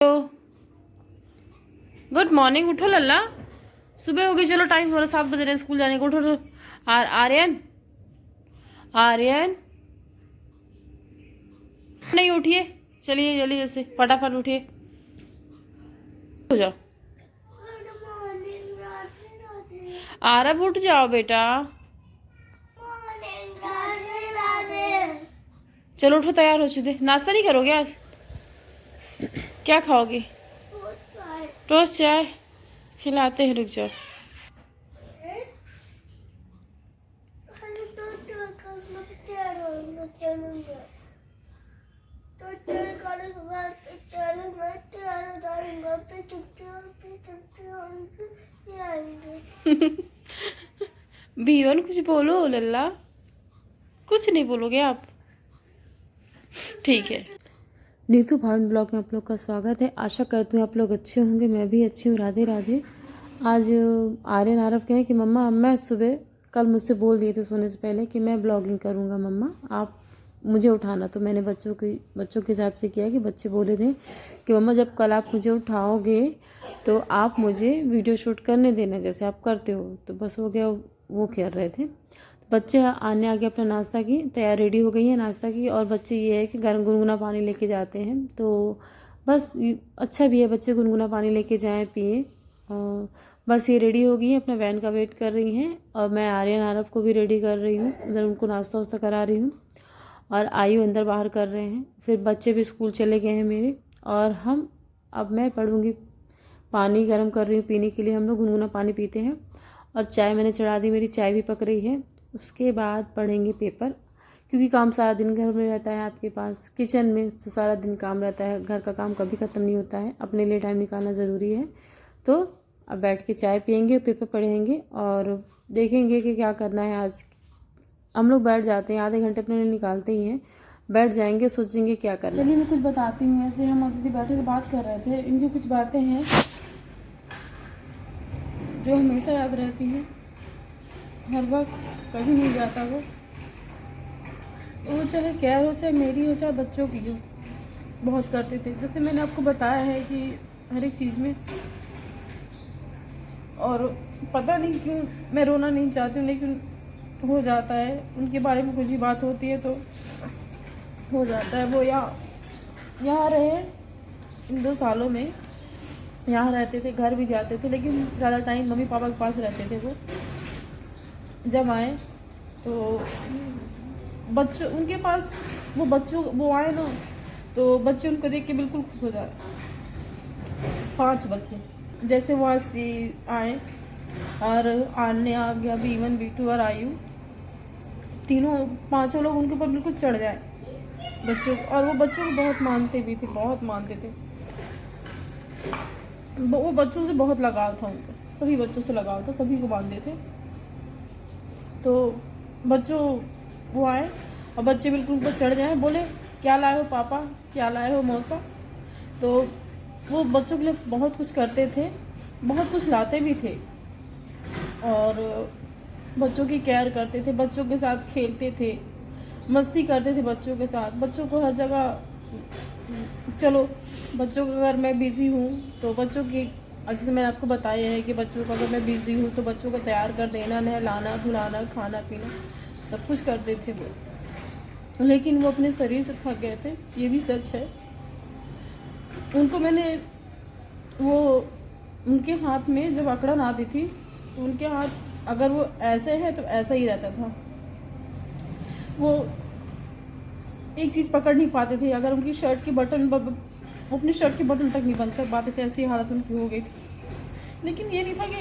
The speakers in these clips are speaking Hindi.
तो गुड मॉर्निंग। उठो लल्ला, सुबह हो गई। चलो टाइम हो रहा, 7 बज रहे हैं स्कूल जाने को। उठो उठो। आर्यन, आर्यन नहीं उठिए, चलिए जल्दी जैसे फटाफट उठिए, हो जाओ। आरब उठ जाओ बेटा, चलो उठो, तैयार हो चुके। नाश्ता नहीं करोगे आज? क्या खाओगे? टोस्ट चाय खिलाते हैं, रुक जाओ। बीवन कुछ बोलो लल्ला, कुछ नहीं बोलोगे आप? ठीक है। नीतू भावन ब्लॉग में आप लोग का स्वागत है। आशा करती हूँ आप लोग अच्छे होंगे, मैं भी अच्छी हूँ। राधे राधे। आज आर्यन आरव कहें कि मम्मा मैं सुबह कल मुझसे बोल दिए थे सोने से पहले कि मैं ब्लॉगिंग करूँगा मम्मा, आप मुझे उठाना। तो मैंने बच्चों के हिसाब से किया कि बच्चे बोले थे कि मम्मा जब कल आप मुझे उठाओगे तो आप मुझे वीडियो शूट करने देना जैसे आप करते हो। तो बस हो गया, वो कर रहे थे। बच्चे आने आगे अपना नाश्ता की तैयार रेडी हो गई है नाश्ता की। और बच्चे ये है कि गर्म गुनगुना पानी लेके जाते हैं, तो बस अच्छा भी है बच्चे गुनगुना पानी लेके जाएं पिए। बस ये रेडी हो गई है, अपना वैन का वेट कर रही हैं। और मैं आर्यन आरव को भी रेडी कर रही हूँ, उधर उनको नाश्ता वास्ता करा रही हूँ। और आयु अंदर बाहर कर रहे हैं, फिर बच्चे भी स्कूल चले गए हैं मेरे। और अब मैं पढ़ूँगी, पानी गर्म कर रही हूँ पीने के लिए। हम लोग गुनगुना पानी पीते हैं। और चाय मैंने चढ़ा दी, मेरी चाय भी पक रही है। उसके बाद पढ़ेंगे पेपर, क्योंकि काम सारा दिन घर में रहता है। आपके पास किचन में तो सारा दिन काम रहता है, घर का काम कभी ख़त्म नहीं होता है, अपने लिए टाइम निकालना ज़रूरी है। तो अब बैठ के चाय पियेंगे, पेपर पढ़ेंगे और देखेंगे कि क्या करना है आज। हम लोग बैठ जाते हैं, आधे घंटे अपने लिए निकालते ही हैं, बैठ जाएंगे, सोचेंगे क्या करना। चलिए मैं कुछ बताती हूँ। ऐसे हम अतिथि बैठे थे, बात कर रहे थे। इनकी कुछ बातें हैं जो हमेशा याद रहती हैं, हर वक्त कभी नहीं जाता वो चाहे केयर हो, चाहे मेरी हो, चाहे बच्चों की हो, बहुत करते थे। जैसे मैंने आपको बताया है कि हर एक चीज़ में, और पता नहीं क्यों मैं रोना नहीं चाहती हूँ, लेकिन हो जाता है। उनके बारे में कुछ ही बात होती है तो हो जाता है। वो यहाँ रहे इन 2 सालों में, यहाँ रहते थे, घर भी जाते थे, लेकिन ज़्यादा टाइम मम्मी पापा के पास रहते थे। वो जब आए तो बच्चों उनके पास, वो आए ना, तो बच्चे उनको देख के बिल्कुल खुश हो जाए। 5 बच्चे जैसे वो आए, और आने आ गया B1 B2 और आयु, तीनों 5 लोग उनके ऊपर बिल्कुल चढ़ जाए बच्चों। और वो बच्चों को बहुत मानते भी थे, बहुत मानते थे। वो बच्चों से बहुत लगाव था उनको, सभी बच्चों से लगाव था, सभी को मानते थे। तो बच्चों वो आए और बच्चे बिल्कुल ऊपर चढ़ जाए, बोले क्या लाए हो पापा, क्या लाए हो मौसा। तो वो बच्चों के लिए बहुत कुछ करते थे, बहुत कुछ लाते भी थे, और बच्चों की केयर करते थे, बच्चों के साथ खेलते थे, मस्ती करते थे बच्चों के साथ। बच्चों को हर जगह, चलो बच्चों को अगर मैं बिज़ी हूँ तो बच्चों की, जैसे मैंने आपको बताया है कि बच्चों को अगर मैं बिज़ी हूँ तो बच्चों को तैयार कर देना, नहलाना धुलाना, खाना पीना सब कुछ करते थे वो। लेकिन वो अपने शरीर से थक गए थे, ये भी सच है। उनको मैंने उनके हाथ में जब अकड़न आती थी तो उनके हाथ अगर वो ऐसे है तो ऐसा ही रहता था। वो एक चीज़ पकड़ नहीं पाते थे, अगर उनकी शर्ट की बटन, अपनी शर्ट के बटन तक नहीं बंद कर पाते थे, ऐसी हालत उनकी हो गई थी। लेकिन ये नहीं था कि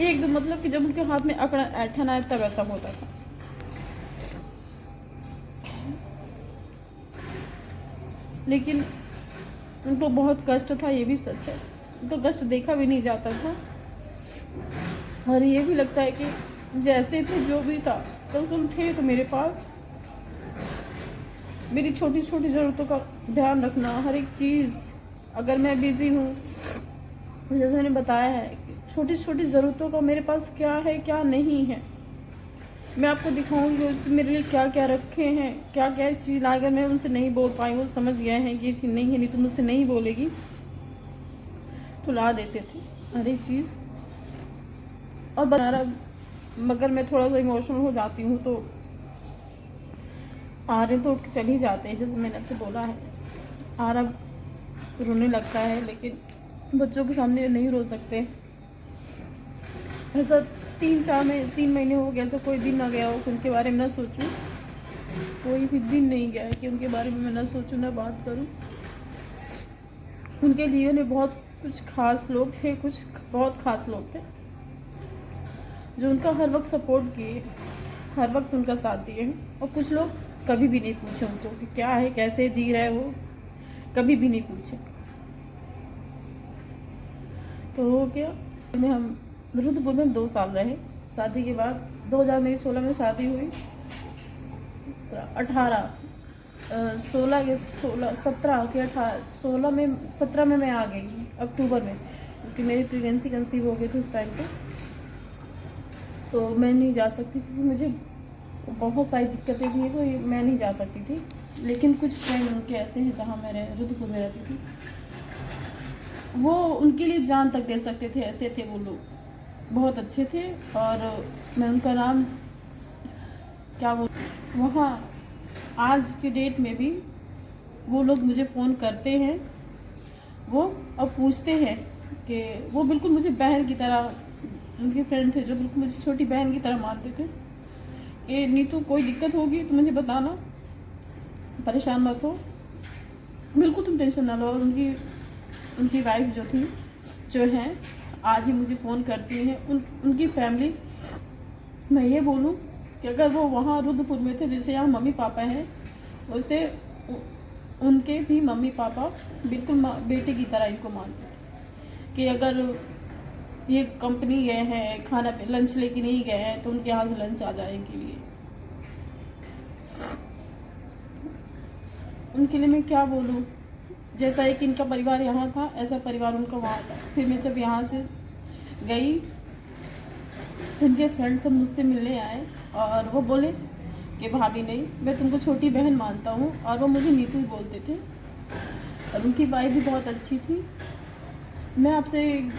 एकदम, मतलब कि जब उनके हाथ में अकड़न ऐठन आए तब ऐसा होता था। लेकिन उनको बहुत कष्ट था, ये भी सच है। उनको कष्ट देखा भी नहीं जाता था, और ये भी लगता है कि जैसे थे जो भी था, तो तुम थे तो मेरे पास मेरी छोटी छोटी ज़रूरतों का ध्यान रखना, हर एक चीज़। अगर मैं बिज़ी हूँ, जैसे मैंने बताया है, छोटी छोटी ज़रूरतों का मेरे पास क्या है क्या नहीं है, मैं आपको दिखाऊंगी मेरे लिए क्या क्या रखे हैं, क्या क्या चीज़। अगर मैं उनसे नहीं बोल पाई, वो समझ गए हैं कि ये चीज़ नहीं है, नहीं तो मुझसे नहीं बोलेगी। खिला देते थे हर एक चीज़। और बता रहा, मगर मैं थोड़ा सा इमोशनल हो जाती हूँ तो आर्यन तो उठ के चल ही जाते हैं, जैसे मैंने आपसे बोला है। आरव रोने लगता है, लेकिन बच्चों के सामने नहीं रो सकते। ऐसा 3 महीने हो गया, ऐसा कोई दिन ना गया हो कि उनके बारे में ना सोचूं। कोई भी दिन नहीं गया है कि उनके बारे में मैं ना सोचूं, ना बात करूं। उनके लिए ने बहुत कुछ खास लोग थे, कुछ बहुत खास लोग थे जो उनका हर वक्त सपोर्ट किए, हर वक्त उनका साथ दिए। और कुछ लोग कभी भी नहीं पूछे उनको कि क्या है, कैसे जी रहे हो, कभी भी नहीं पूछे। तो हो गया में हम रुद्रपुर में 2 साल रहे। शादी के बाद 2016 में शादी हुई। 18 16 के 16 17 के 18 16 में 17 में मैं आ गई अक्टूबर में, क्योंकि मेरी प्रेगनेंसी कंसीव हो गई थी उस टाइम पे। तो मैं नहीं जा सकती क्योंकि मुझे बहुत सारी दिक्कतें थी, तो मैं नहीं जा सकती थी। लेकिन कुछ फ्रेंड उनके ऐसे हैं जहाँ मैं रुद्रपुर में रहती थी, वो उनके लिए जान तक दे सकते थे, ऐसे थे वो लोग, बहुत अच्छे थे। और मैं उनका नाम क्या बोल, वहाँ आज के डेट में भी वो लोग मुझे फ़ोन करते हैं, वो अब पूछते हैं कि वो बिल्कुल मुझे बहन की तरह, उनके फ्रेंड थे जो बिल्कुल मुझे छोटी बहन की तरह मानते थे कि नीतू कोई दिक्कत होगी तो मुझे बताना, परेशान मत हो, बिल्कुल तुम टेंशन ना लो। और उनकी वाइफ जो हैं आज ही मुझे फ़ोन करती हैं। उनकी फैमिली, मैं ये बोलूँ कि अगर वो वहाँ रुद्रपुर में थे, जैसे यहाँ मम्मी पापा हैं, वैसे उनके भी मम्मी पापा बिल्कुल बेटे की तरह इनको मानते थे कि अगर ये कंपनी गए हैं, खाना पे लंच लेके नहीं गए हैं, तो उनके यहाँ से लंच आ जाए इनके लिए। उनके लिए मैं क्या बोलूँ, जैसा एक इनका परिवार यहाँ था, ऐसा परिवार उनका वहाँ था। फिर मैं जब यहाँ से गई, उनके फ्रेंड सब मुझसे मिलने आए और वो बोले कि भाभी नहीं, मैं तुमको छोटी बहन मानता हूँ। और वो मुझे नीतू ही बोलते थे। और उनकी वाइफ भी बहुत अच्छी थी। मैं आपसे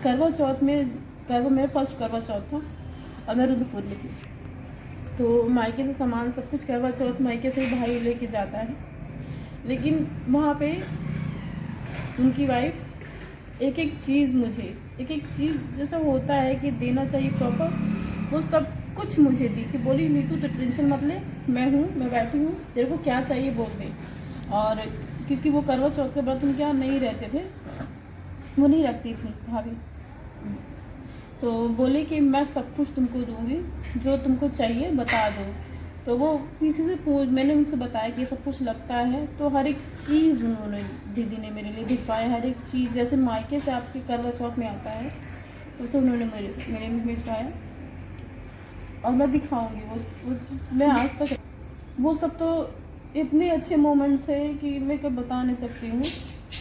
करवा चौथ में, मेरा फर्स्ट करवा चौथ था और मैं रुद्रपुर में थी, तो मायके से सामान सब कुछ करवा चौथ मायके से ही भाई लेके जाता है। लेकिन वहाँ पे उनकी वाइफ एक एक चीज़ जैसा होता है कि देना चाहिए प्रॉपर, वो सब कुछ मुझे दी कि बोली नीतू तो टेंशन मत ले, मैं बैठी हूँ, तेरे को क्या चाहिए बोल दे। और क्योंकि वो करवा चौथ के व्रत उनके यहाँ नहीं रहते थे, वो नहीं रखती थी भाभी, तो बोले कि मैं सब कुछ तुमको दूंगी, जो तुमको चाहिए बता दो। तो वो किसी से मैंने उनसे बताया कि सब कुछ लगता है, तो हर एक चीज़ उन्होंने, दीदी ने मेरे लिए भिजवाया, हर एक चीज़ जैसे मायके से आपके करवा चौथ में आता है, उसे उन्होंने मेरे में भिजवाया। और मैं दिखाऊंगी वो मैं आज तक, वो सब तो इतने अच्छे मोमेंट्स हैं कि मैं कब बता नहीं सकती हूँ,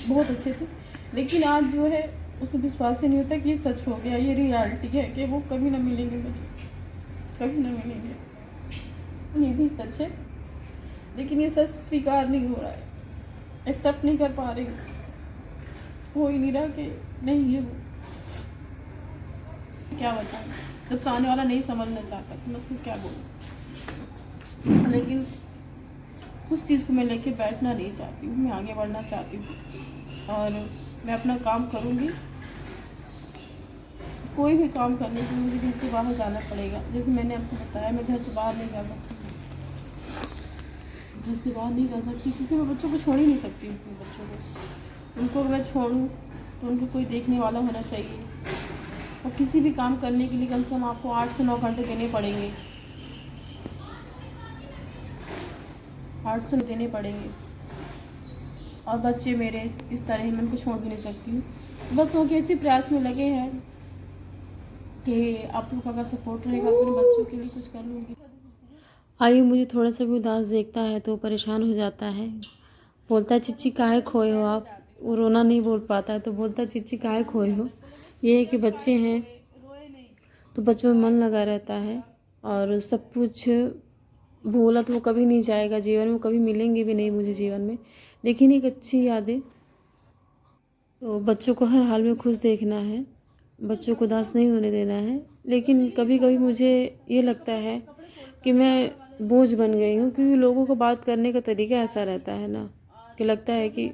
बहुत अच्छे थे। लेकिन आज जो है उसे विश्वास ही नहीं होता कि ये सच हो गया, ये रियलिटी है कि वो कभी ना मिलेंगे मुझे, कभी ना मिलेंगे। ये भी सच है, लेकिन ये सच स्वीकार नहीं हो रहा है, एक्सेप्ट नहीं कर पा रही हूँ, हो ही नहीं रहा कि नहीं ये वो। क्या बताऊँ, जब सामने वाला नहीं समझना चाहता तो मैं उसको क्या बोलूँ। लेकिन उस चीज़ को मैं लेके बैठना नहीं चाहती हूँ, मैं आगे बढ़ना चाहती हूँ और मैं अपना काम करूँगी। कोई भी काम करने के लिए मुझे घर से बाहर जाना पड़ेगा। जैसे मैंने आपको बताया, मैं घर से बाहर नहीं जा सकती, घर से बाहर नहीं जा सकती क्योंकि मैं बच्चों को छोड़ ही नहीं सकती हूँ। अपने बच्चों को, उनको मैं छोड़ूँ तो उनको कोई देखने वाला होना चाहिए। और किसी भी काम करने के लिए कम से कम आपको 8 से 9 घंटे देने पड़ेंगे, 8 से देने पड़ेंगे। और बच्चे मेरे इस तरह मैं उनको छोड़ भी नहीं सकती हूँ। बस वो कैसे प्रयास में लगे हैं कि आप लोग अगर सपोर्ट रहेगा तो मैं बच्चों के लिए कुछ कर लूँगी। आयु मुझे थोड़ा सा भी उदास देखता है तो परेशान हो जाता है, बोलता है चिच्ची काहे खोए हो आप। वो रोना नहीं बोल पाता है तो बोलता है चिच्ची काहे खोए हो। ये है कि बच्चे हैं तो बच्चों में मन लगा रहता है और सब कुछ भूला तो वो कभी नहीं जाएगा जीवन में, कभी मिलेंगे भी नहीं मुझे जीवन में, लेकिन एक अच्छी यादें तो बच्चों को हर हाल में खुश देखना है, बच्चों को उदास नहीं होने देना है। लेकिन कभी कभी मुझे ये लगता है कि मैं बोझ बन गई हूँ, क्योंकि लोगों को बात करने का तरीका ऐसा रहता है ना, कि लगता है कि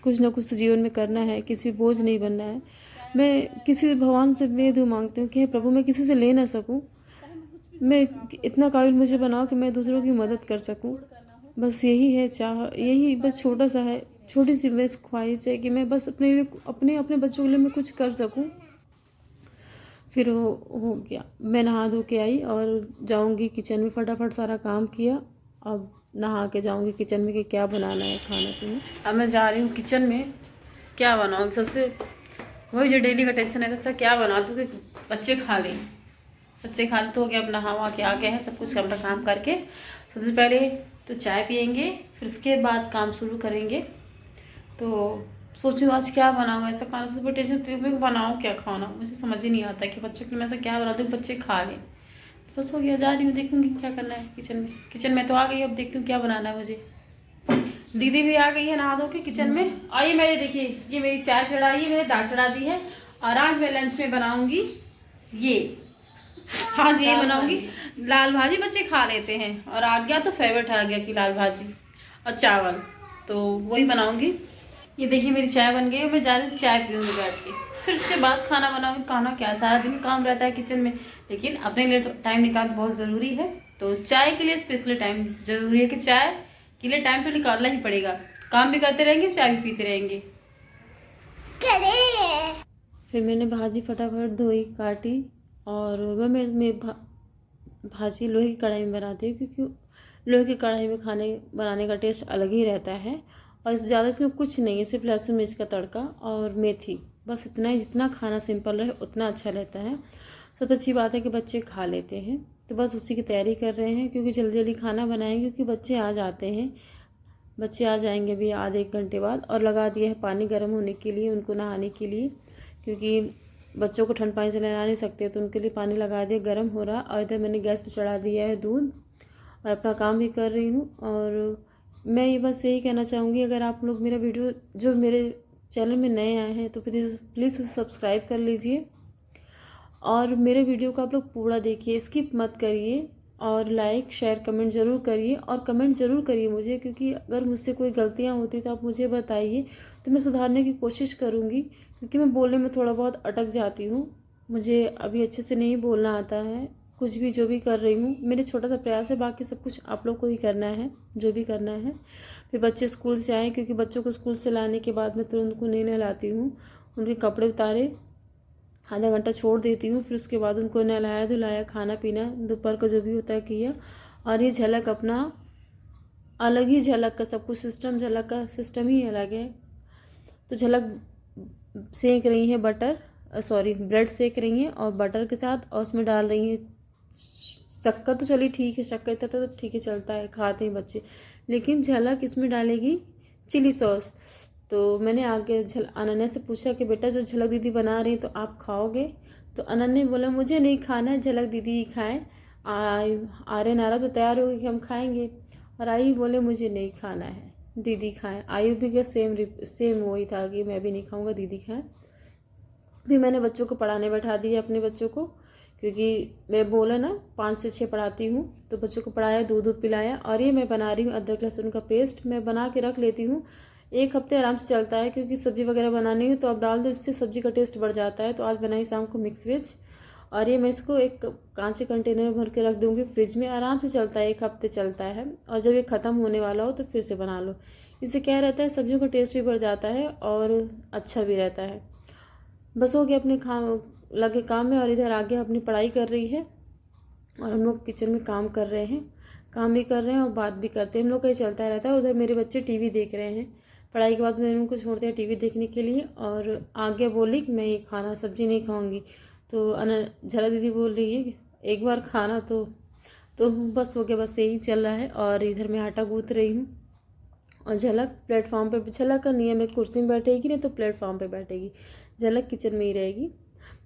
कुछ ना कुछ तो जीवन में करना है, किसी बोझ नहीं बनना है। मैं किसी भगवान से मैं दुआ मांगती हूँ कि हे प्रभु, मैं किसी से ले ना सकूँ, मैं इतना काबिल मुझे बनाओ कि मैं दूसरों की मदद कर सकूँ। बस यही है चाह, यही बस छोटा सा है, छोटी सी बस ख्वाहिश है कि मैं बस अपने लिए, अपने अपने बच्चों के लिए मैं कुछ कर सकूँ। फिर हो गया, मैं नहा धो के आई और जाऊंगी किचन में, फटाफट सारा काम किया। अब नहा के जाऊंगी किचन में कि क्या बनाना है खाना पीना। अब मैं जा रही हूँ किचन में, क्या बनाऊँ। सबसे वही जो डेली का टेंशन है, सर क्या बना दूँ कि बच्चे खा लें। बच्चे खा ले तो हो गया, अब नहा के आ गए हैं, सब कुछ अपना काम करके सबसे पहले तो चाय पियेंगे, फिर उसके बाद काम शुरू करेंगे। तो सोचूँ आज क्या बनाऊँ ऐसा खाना, से बड़ी टेंशन मैं बनाऊँ क्या खाना, मुझे समझ ही नहीं आता कि बच्चों के लिए मैं ऐसा क्या बना दूँ कि बच्चे खा लें। बस हो गया, जा रही हूँ, देखूँगी क्या करना है किचन में। किचन में तो आ गई, अब देखती हूँ क्या बनाना है मुझे। दीदी भी आ गई है नहा धो के किचन में। आइए मेरे, देखिए ये मेरी चाय चढ़ाई है, मैंने दाल चढ़ा दी है। और आज मैं लंच में बनाऊँगी ये, हाँ जी, ये बनाऊँगी लाल भाजी, बच्चे खा लेते हैं। और आ गया तो फेवरेट आ गया कि लाल भाजी और चावल, तो वही बनाऊँगी। ये देखिए मेरी चाय बन गई है, मैं ज़्यादा चाय पीऊँगी बैठ के, फिर उसके बाद खाना बनाऊँगी। खाना क्या, सारा दिन काम रहता है किचन में, लेकिन अपने लिए टाइम निकालना बहुत ज़रूरी है। तो चाय के लिए स्पेशली टाइम ज़रूरी है कि चाय के लिए टाइम तो निकालना ही पड़ेगा। काम भी करते रहेंगे, चाय भी पीते रहेंगे। फिर मैंने भाजी फटाफट धोई, काटी, और मैं भाजी लोहे की कढ़ाई में बनाती हूँ, क्योंकि लोहे की कढ़ाई में खाने बनाने का टेस्ट अलग ही रहता है। और ज़्यादा इसमें कुछ नहीं है, सिर्फ लहसुन मिर्च का तड़का और मेथी, बस इतना ही। जितना खाना सिंपल रहे उतना अच्छा रहता है। सबसे अच्छी बात है कि बच्चे खा लेते हैं, तो बस उसी की तैयारी कर रहे हैं, क्योंकि जल्दी जल्दी खाना बनाएंगे, क्योंकि बच्चे आ जाते हैं। बच्चे आ जाएंगे भी आधे एक घंटे बाद। और लगा दिया है पानी गर्म होने के लिए, उनको नहाने के लिए, क्योंकि बच्चों को ठंड पानी से नहला नहीं सकते, तो उनके लिए पानी लगा दिया, गर्म हो रहा। और इधर मैंने गैस पे चढ़ा दिया है दूध, और अपना काम भी कर रही हूँ। और मैं ये बस यही कहना चाहूँगी, अगर आप लोग मेरा वीडियो, जो मेरे चैनल में नए आए हैं, तो प्लीज़ सब्सक्राइब कर लीजिए। और मेरे वीडियो को आप लोग पूरा देखिए, स्किप मत करिए, और लाइक शेयर कमेंट ज़रूर करिए। और कमेंट ज़रूर करिए मुझे, क्योंकि अगर मुझसे कोई गलतियाँ होती तो आप मुझे बताइए, तो मैं सुधारने की कोशिश करूँगी। क्योंकि मैं बोलने में थोड़ा बहुत अटक जाती हूँ, मुझे अभी अच्छे से नहीं बोलना आता है। कुछ भी जो भी कर रही हूँ, मेरे छोटा सा प्रयास है, बाकी सब कुछ आप लोग को ही करना है, जो भी करना है। फिर बच्चे स्कूल से आए, क्योंकि बच्चों को स्कूल से लाने के बाद मैं तुरंत उनको नहीं नहलाती हूँ, उनके कपड़े उतारे, आधा घंटा छोड़ देती हूँ। फिर उसके बाद उनको नहलाया धुलाया, खाना पीना दोपहर का जो भी होता है किया। और ये झलक अपना अलग ही, झलक का सब कुछ सिस्टम, झलक का सिस्टम ही अलग है। तो झलक सेक रही है बटर, सॉरी ब्रेड सेक रही हैं और बटर के साथ, और उसमें डाल रही हैं शक्कर। तो चलिए ठीक है, शक्कर इतना तो ठीक है, चलता है, खाते हैं बच्चे। लेकिन झलक इसमें डालेगी चिली सॉस। तो मैंने आगे अनन्या से पूछा कि बेटा जो झलक दीदी बना रही तो आप खाओगे? तो अनन्या बोला मुझे नहीं खाना है, झलक दीदी ही खाएं। आर्यन आ रहा तो तैयार हो गई कि हम खाएंगे, और आयु बोले मुझे नहीं खाना है, दीदी खाएं। आयु भी का सेम वही था कि मैं भी नहीं खाऊंगा, दीदी खाएं। फिर मैंने बच्चों को पढ़ाने बैठा दिया, अपने बच्चों को, क्योंकि मैं बोला ना 5 से 6 पढ़ाती हूँ। तो बच्चों को पढ़ाया, दूध पिलाया। और ये मैं बना रही हूँ अदरक लहसुन का पेस्ट, मैं बना के रख लेती हूँ, 1 हफ्ते आराम से चलता है। क्योंकि सब्जी वगैरह बनानी हो तो आप डाल दो, इससे सब्जी का टेस्ट बढ़ जाता है। तो आज बनाई शाम को मिक्स वेज, और ये मैं इसको एक कांच के कंटेनर में भर के रख दूँगी फ्रिज में, आराम से चलता है, 1 हफ्ते चलता है। और जब ये ख़त्म होने वाला हो तो फिर से बना लो। इससे क्या रहता है, सब्जियों का टेस्ट भी बढ़ जाता है और अच्छा भी रहता है। बस हो गया अपने लगे काम में, और इधर आगे अपनी पढ़ाई कर रही है, और हम लोग किचन में काम कर रहे हैं, काम भी कर रहे हैं और बात भी करते हैं, हम लोग का ही चलता रहता है। उधर मेरे बच्चे टीवी देख रहे हैं, पढ़ाई के बाद मैंने उनको छोड़ दिया टीवी देखने के लिए। और आगे बोली कि मैं ये खाना सब्जी नहीं खाऊंगी। तो झलक दीदी बोल रही है कि एक बार खाना तो बस हो गया, बस यही चल रहा है। और इधर मैं आटा गूँथ रही हूँ, और झलक प्लेटफॉर्म पे, झलक का नियम है कुर्सी में बैठेगी, नहीं तो प्लेटफॉर्म पे बैठेगी, झलक किचन में ही रहेगी।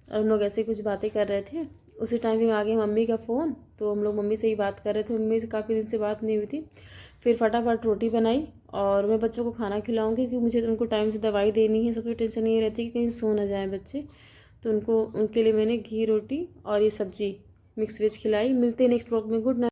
और हम लोग ऐसे कुछ बातें कर रहे थे, उसी टाइम पे आ गया मम्मी का फ़ोन। तो हम लोग मम्मी से ही बात कर रहे थे, मम्मी से काफ़ी दिन से बात नहीं हुई थी। फिर फटाफट रोटी बनाई और मैं बच्चों को खाना खिलाऊंगी क्योंकि मुझे उनको टाइम से दवाई देनी है। सबसे टेंशन ये रहती है कि कहीं सो ना जाए बच्चे, तो उनके लिए मैंने घी रोटी और ये सब्जी मिक्स वेज खिलाई। मिलते हैं नेक्स्ट ब्लॉग में। Good night.